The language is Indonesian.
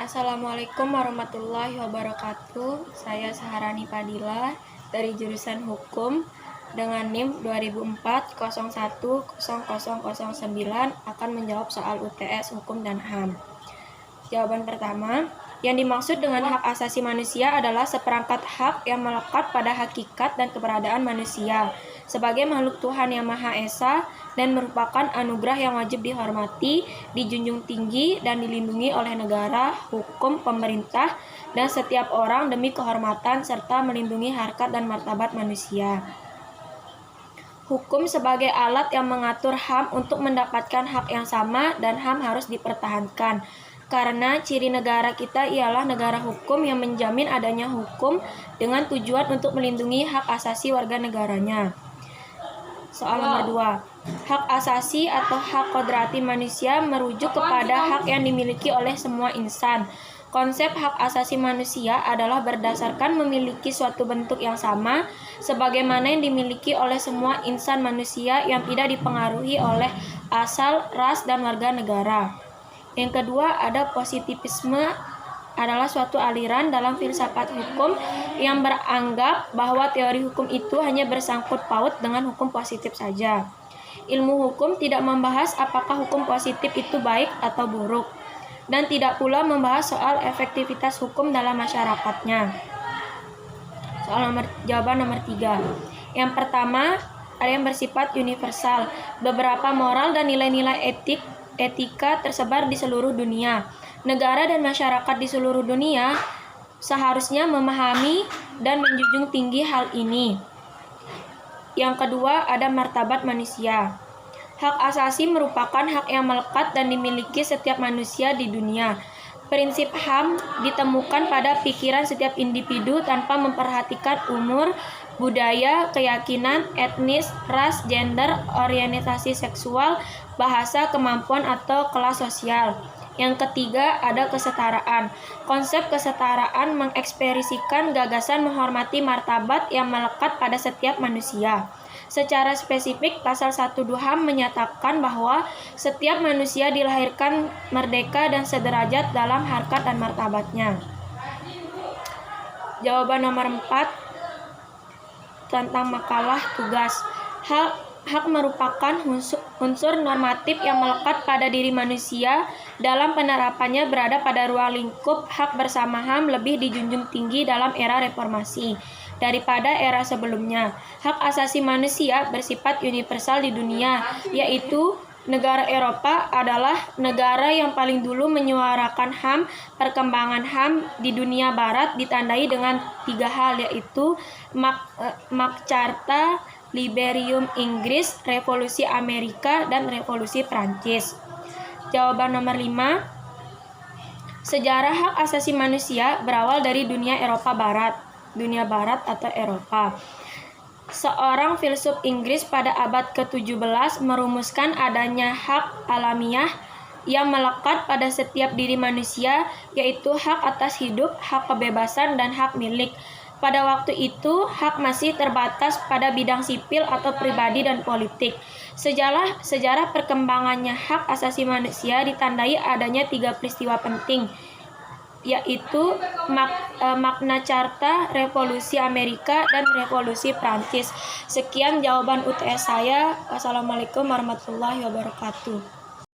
Assalamualaikum warahmatullahi wabarakatuh. Saya Saharani Padilla dari jurusan Hukum dengan NIM 2004-01-0009 akan menjawab soal UTS Hukum dan HAM. Jawaban pertama, yang dimaksud dengan hak asasi manusia adalah seperangkat hak yang melekat pada hakikat dan keberadaan manusia sebagai makhluk Tuhan yang Maha Esa dan merupakan anugerah yang wajib dihormati, dijunjung tinggi, dan dilindungi oleh negara, hukum, pemerintah, dan setiap orang demi kehormatan serta melindungi harkat dan martabat manusia. Hukum sebagai alat yang mengatur HAM untuk mendapatkan hak yang sama dan HAM harus dipertahankan. Karena ciri negara kita ialah negara hukum yang menjamin adanya hukum dengan tujuan untuk melindungi hak asasi warga negaranya. Soal nomor 2. Hak asasi atau hak kodrati manusia merujuk kepada hak yang dimiliki oleh semua insan. Konsep hak asasi manusia adalah berdasarkan memiliki suatu bentuk yang sama, sebagaimana yang dimiliki oleh semua insan manusia yang tidak dipengaruhi oleh asal, ras, dan warga negara. Yang kedua, ada positivisme adalah suatu aliran dalam filsafat hukum yang beranggap bahwa teori hukum itu hanya bersangkut paut dengan hukum positif saja. Ilmu hukum tidak membahas apakah hukum positif itu baik atau buruk, dan tidak pula membahas soal efektivitas hukum dalam masyarakatnya. Jawaban nomor 3. Yang pertama, ada yang bersifat universal. Beberapa moral dan nilai-nilai etika tersebar di seluruh dunia. Negara dan masyarakat di seluruh dunia seharusnya memahami dan menjunjung tinggi hal ini. Yang kedua, ada martabat manusia. Hak asasi merupakan hak yang melekat dan dimiliki setiap manusia di dunia. Prinsip HAM ditemukan pada pikiran setiap individu tanpa memperhatikan umur, budaya, keyakinan, etnis, ras, gender, orientasi seksual, bahasa, kemampuan, atau kelas sosial. Yang ketiga, ada kesetaraan. Konsep kesetaraan mengekspresikan gagasan menghormati martabat yang melekat pada setiap manusia. Secara spesifik, pasal 1 HAM menyatakan bahwa setiap manusia dilahirkan merdeka dan sederajat dalam harkat dan martabatnya. Jawaban nomor 4 tentang makalah tugas. Hak merupakan unsur normatif yang melekat pada diri manusia. Dalam penerapannya berada pada ruang lingkup hak bersama HAM lebih dijunjung tinggi dalam era reformasi daripada era sebelumnya. Hak asasi manusia bersifat universal di dunia, yaitu negara Eropa adalah negara yang paling dulu menyuarakan HAM. Perkembangan HAM di dunia barat ditandai dengan 3 hal, yaitu Magna Carta, Liberium Inggris, Revolusi Amerika, dan Revolusi Prancis. Jawaban nomor 5. Sejarah hak asasi manusia berawal dari dunia Barat atau Eropa. Seorang filsuf Inggris pada abad ke-17 merumuskan adanya hak alamiah yang melekat pada setiap diri manusia, yaitu hak atas hidup, hak kebebasan, dan hak milik. Pada waktu itu, hak masih terbatas pada bidang sipil atau pribadi dan politik. Sejarah perkembangannya hak asasi manusia ditandai adanya 3 peristiwa penting, yaitu Magna Carta, Revolusi Amerika, dan Revolusi Prancis. Sekian jawaban UTS saya. Wassalamualaikum warahmatullahi wabarakatuh.